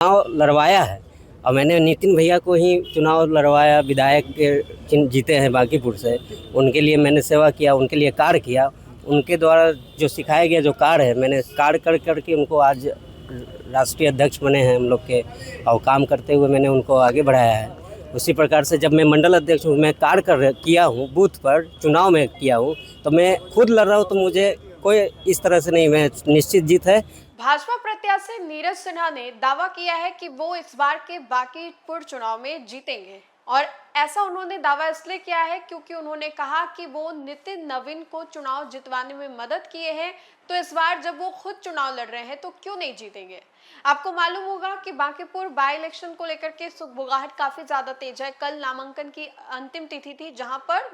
चुनाव लड़वाया है और मैंने नितिन भैया को ही चुनाव लड़वाया। विधायक के जीते हैं बांकीपुर से, उनके लिए मैंने सेवा किया, उनके लिए कार्य किया। उनके द्वारा जो सिखाया गया जो कार्य है, मैंने कार्य कर करके उनको आज राष्ट्रीय अध्यक्ष बने हैं हम लोग के, और काम करते हुए मैंने उनको आगे बढ़ाया है। उसी प्रकार से जब मैं मंडल अध्यक्ष हूँ, मैं कार्य किया हूँ, बूथ पर चुनाव में किया हूँ, तो मैं खुद लड़ रहा हूँ, तो मुझे कोई इस तरह से नहीं, मैं निश्चित जीत है। भाजपा प्रत्याशी नीरज सिन्हा ने दावा किया है कि वो इस बार के बांकीपुर चुनाव में जीतेंगे, और ऐसा उन्होंने दावा इसलिए किया है क्योंकि उन्होंने कहा कि वो नितिन नवीन को चुनाव जितवाने में मदद किए हैं, तो इस बार जब वो खुद चुनाव लड़ रहे हैं तो क्यों नहीं जीतेंगे। आपको मालूम होगा कि बांकीपुर बाई इलेक्शन को लेकर के सुगबुगाहट काफी ज्यादा तेज है। कल नामांकन की अंतिम तिथि थी, जहां पर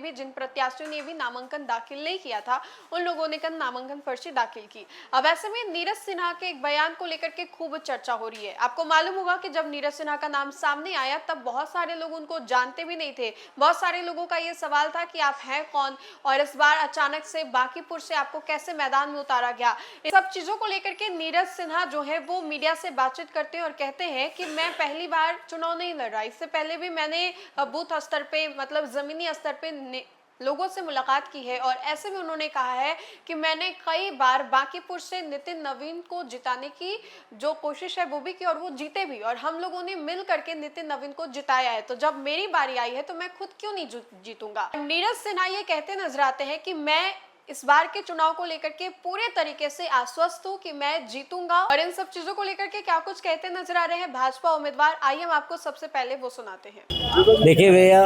जिन प्रत्याशियों ने भी नामांकन दाखिल नहीं किया था, उन लोगों ने कल नामांकन पर्ची दाखिल की। अब ऐसे में नीरज सिन्हा के एक बयान को लेकर के खूब चर्चा हो रही है। आपको मालूम होगा कि जब नीरज सिन्हा का नाम सामने आया तब बहुत सारे लोग उनको जानते भी नहीं थे। बहुत सारे लोगों का ये सवाल था कि आप हैं कौन, और इस बार अचानक से बांकीपुर से आपको कैसे मैदान में उतारा गया। इन सब चीजों को लेकर के नीरज सिन्हा जो है वो मीडिया से बातचीत करते हैं और कहते हैं कि मैं पहली बार चुनाव नहीं लड़ रहा, इससे पहले भी मैंने बूथ स्तर पे, मतलब जमीनी स्तर पे लोगों से मुलाकात की है। और ऐसे में उन्होंने कहा है कि मैंने कई बार बांकीपुर से नितिन नवीन को जिताने की जो कोशिश है वो भी की, और वो जीते भी, और हम लोगों ने मिल करके नितिन नवीन को जिताया है। तो जब मेरी बारी आई है तो मैं खुद क्यों नहीं जीतूंगा। नीरज सिन्हा ये कहते नजर आते हैं कि मैं इस बार के चुनाव को लेकर के पूरे तरीके से आश्वस्त हूँ कि मैं जीतूंगा। और इन सब चीजों को लेकर के क्या कुछ कहते नजर आ रहे हैं भाजपा उम्मीदवार, आइए हम आपको सबसे पहले वो सुनाते हैं। देखिए भैया,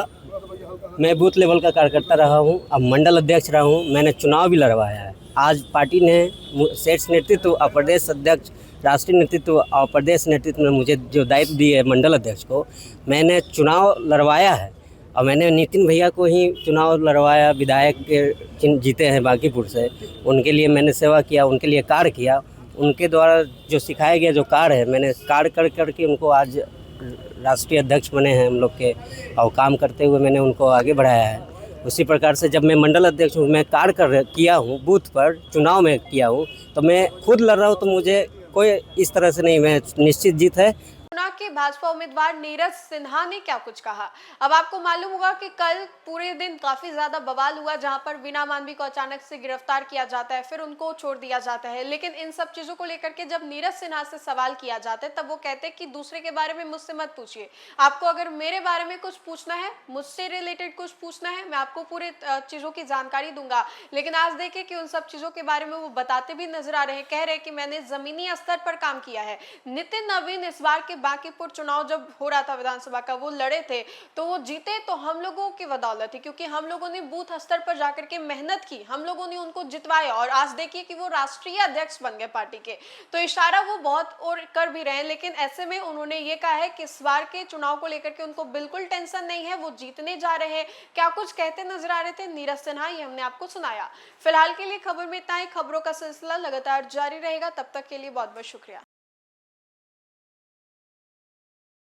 मैं बूथ लेवल का कार्यकर्ता रहा हूँ, अब मंडल अध्यक्ष रहा हूँ, मैंने चुनाव भी लड़वाया है। आज पार्टी ने शीर्ष नेतृत्व और प्रदेश अध्यक्ष, राष्ट्रीय नेतृत्व और प्रदेश नेतृत्व ने मुझे जो दायित्व दिए है मंडल अध्यक्ष को, मैंने चुनाव लड़वाया है और मैंने नितिन भैया को ही चुनाव लड़वाया। विधायक के जीते हैं बांकीपुर से, उनके लिए मैंने सेवा किया, उनके लिए कार्य किया। उनके द्वारा जो सिखाया गया जो कार्य है, मैंने कार्य कर करके उनको आज राष्ट्रीय अध्यक्ष बने हैं हम लोग के, और काम करते हुए मैंने उनको आगे बढ़ाया है। उसी प्रकार से जब मैं मंडल अध्यक्ष हूँ, मैं कार्य किया हूँ, बूथ पर चुनाव में किया हूँ, तो मैं खुद लड़ रहा हूँ, तो मुझे कोई इस तरह से नहीं, मैं निश्चित जीत है। के भाजपा उम्मीदवार नीरज सिन्हा ने क्या कुछ कहा। अब आपको मालूम होगा कि कल पूरे दिन काफी ज्यादा बवाल हुआ, जहां पर वीना मानवी को अचानक से गिरफ्तार किया जाता है, फिर उनको छोड़ दिया जाता है। लेकिन इन सब चीजों को लेकर के जब नीरज सिन्हा से सवाल किया जाता है, तब वो कहते हैं कि दूसरे के बारे में मुझसे मत पूछिए, आपको अगर मेरे बारे में कुछ पूछना है, मुझसे रिलेटेड कुछ पूछना है, मैं आपको पूरे चीजों की जानकारी दूंगा। लेकिन आज देखे कि उन सब चीजों के बारे में वो बताते भी नजर आ रहे हैं, कह रहे हैं कि मैंने जमीनी स्तर पर काम किया है। नितिन नवीन इस बार के बांकीपुर चुनाव जब हो रहा था विधानसभा का, वो लड़े थे तो वो जीते तो हम लोगों की बदौलत थी, क्योंकि हम लोगों ने बूथ स्तर पर जाकर के मेहनत की, हम लोगों ने उनको जितवाया, और आज देखिए कि वो राष्ट्रीय अध्यक्ष बन गए पार्टी के। तो इशारा वो बहुत और कर भी रहे हैं। लेकिन ऐसे में उन्होंने ये कहा है कि इस बार के चुनाव को लेकर के उनको बिल्कुल टेंशन नहीं है, वो जीतने जा रहे हैं। क्या कुछ कहते नजर आ रहे थे नीरज सिन्हा, ये हमने आपको सुनाया। फिलहाल के लिए खबर में इतना ही। खबरों का सिलसिला लगातार जारी रहेगा, तब तक के लिए बहुत बहुत शुक्रिया।